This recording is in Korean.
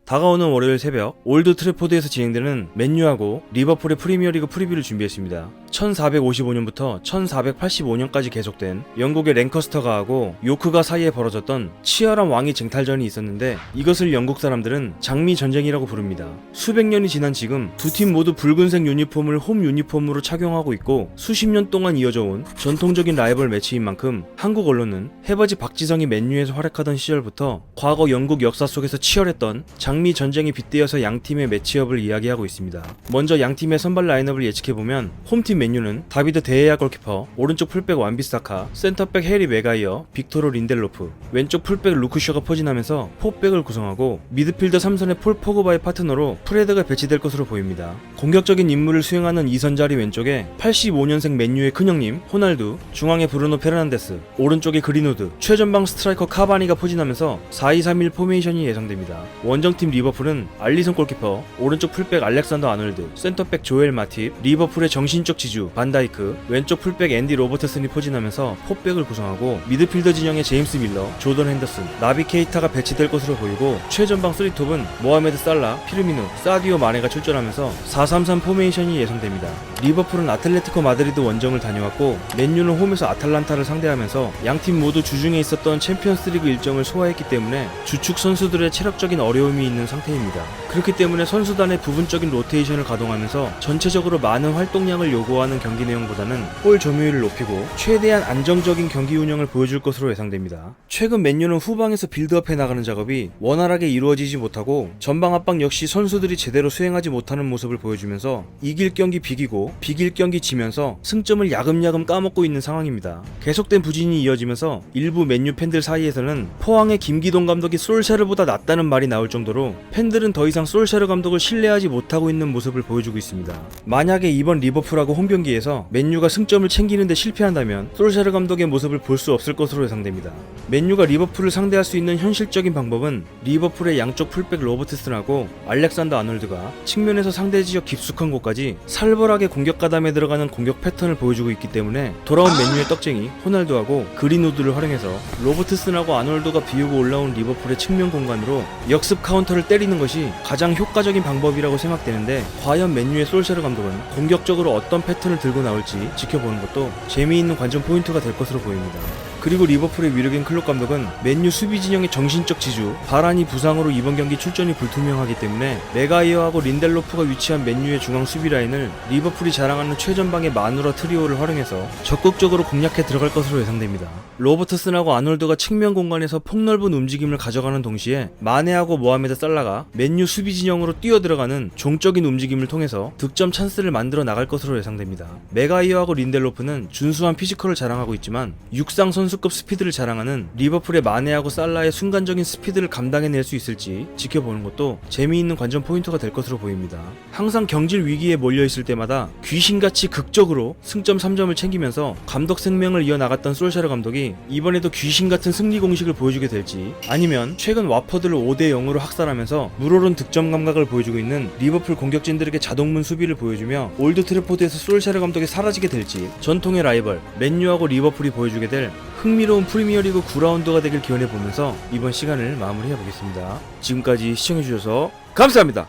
다가오는 월요일 새벽 올드 트래포드에서 진행되는 맨유하고 리버풀의 프리미어리그 프리뷰를 준비했습니다. 1455년부터 1485년까지 계속된 영국의 랭커스터가 하고 요크가 사이에 벌어졌던 치열한 왕위 쟁탈전이 있었는데 이것을 영국 사람들은 장미 전쟁이라고 부릅니다. 수백 년이 지난 지금 두 팀 모두 붉은색 유니폼을 홈 유니폼으로 착용하고 있고 수십 년 동안 이어져 온 전통적인 라이벌 매치인 만큼 한국 언론은 해바지 박지성이 맨유에서 활약하던 시절부터 과거 영국 역사 속에서 치열했던 장미 전쟁이 빗대어서 양팀의 매치업을 이야기하고 있습니다. 먼저 양팀의 선발 라인업을 예측해보면 홈팀 맨유는 다비드 데헤야 골키퍼, 오른쪽 풀백 완비사카, 센터백 해리 메가이어, 빅토르 린델로프, 왼쪽 풀백 루크쇼가 포진하면서 포백을 구성하고 미드필더 3선의 폴 포그바의 파트너로 프레드가 배치될 것으로 보입니다. 공격적인 임무를 수행하는 2선 자리 왼쪽에 85년생 맨유의 큰형님 호날두, 중앙에 브루노 페르난데스, 오른쪽에 그린우드, 최전방 스트라이커 카바니가 포진하면서 4-2-3-1 포메이션이 예상됩니다. 원정팀 리버풀은 알리송 골키퍼, 오른쪽 풀백 알렉산더 아놀드, 센터백 조엘 마팁, 리버풀의 정신적 지주 반다이크, 왼쪽 풀백 앤디 로버트슨이 포진하면서 포백을 구성하고 미드필더 진영의 제임스 밀러, 조던 핸더슨, 나비 케이타가 배치될 것으로 보이고 최전방 3톱은 모하메드 살라, 피르미누, 사디오 마네가 출전하면서 4-3-3 포메이션이 예상됩니다. 리버풀은 아틀레티코 마드리드 원정을 다녀왔고 맨유는 홈에서 아탈란타를 상대하면서 양팀 모두 주중에 있었던 챔피언스리그 일정을 소화했기 때문에 주축 선수들의 체력적인 어려움이 있는 상태입니다. 그렇기 때문에 선수단의 부분적인 로테이션을 가동하면서 전체적으로 많은 활동량을 요구하는 경기 내용보다는 골 점유율을 높이고 최대한 안정적인 경기 운영을 보여줄 것으로 예상됩니다. 최근 맨유는 후방에서 빌드업해 나가는 작업이 원활하게 이루어지지 못하고 전방 압박 역시 선수들이 제대로 수행하지 못하는 모습을 보여주면서 이길 경기 비기고 비길 경기 지면서 승점을 야금야금 까먹고 있는 상황입니다. 계속된 부진이 이어지면서 일부 맨유 팬들 사이에서는 포항의 김기동 감독이 솔샤르보다 낫다는 말이 나올 정도로 팬들은 더 이상 솔샤르 감독을 신뢰하지 못하고 있는 모습을 보여주고 있습니다. 만약에 이번 리버풀하고 홈경기에서 맨유가 승점을 챙기는데 실패한다면 솔샤르 감독의 모습을 볼 수 없을 것으로 예상됩니다. 맨유가 리버풀을 상대할 수 있는 현실적인 방법은 리버풀의 양쪽 풀백 로버트슨하고 알렉산더 아놀드가 측면에서 상대 지역 깊숙한 곳까지 살벌하게 공격 가담에 들어가는 공격 패턴을 보여주고 있기 때문에 돌아온 맨유의 떡쟁이 호날두하고 그린우드를 활용해서 로버트슨하고 아놀드가 비우고 올라온 리버풀의 측면 공간으로 역습 카운터를 때리는 것이 가장 효과적인 방법이라고 생각되는데 과연 맨유의 솔샤르 감독은 공격적으로 어떤 패턴을 들고 나올지 지켜보는 것도 재미있는 관전 포인트가 될 것으로 보입니다. 그리고 리버풀의 위르겐 클롭 감독은 맨유 수비 진영의 정신적 지주 바란이 부상으로 이번 경기 출전이 불투명하기 때문에 메가이어하고 린델로프가 위치한 맨유의 중앙 수비 라인을 리버풀이 자랑하는 최전방의 마누라 트리오를 활용해서 적극적으로 공략해 들어갈 것으로 예상됩니다. 로버트슨하고 아놀드가 측면 공간에서 폭넓은 움직임을 가져가는 동시에 마네하고 모하메드 살라가 맨유 수비 진영으로 뛰어들어가는 종적인 움직임을 통해서 득점 찬스를 만들어 나갈 것으로 예상됩니다. 메가이어하고 린델로프는 준수한 피지컬을 자랑하고 있지만 육상 선수급 스피드를 자랑하는 리버풀의 마네하고 살라의 순간적인 스피드를 감당해낼 수 있을지 지켜보는 것도 재미있는 관전 포인트가 될 것으로 보입니다. 항상 경질 위기에 몰려있을 때마다 귀신같이 극적으로 승점 3점을 챙기면서 감독 생명을 이어나갔던 솔샤르 감독이 이번에도 귀신같은 승리 공식을 보여주게 될지 아니면 최근 와퍼드를 5-0으로 학살하면서 물오른 득점 감각을 보여주고 있는 리버풀 공격진들에게 자동문 수비를 보여주며 올드 트래포드에서 솔샤르 감독이 사라지게 될지 전통의 라이벌 맨유하고 리버풀이 보여주게 될 흥미로운 프리미어리그 9라운드가 되길 기원해보면서 이번 시간을 마무리해보겠습니다. 지금까지 시청해주셔서 감사합니다.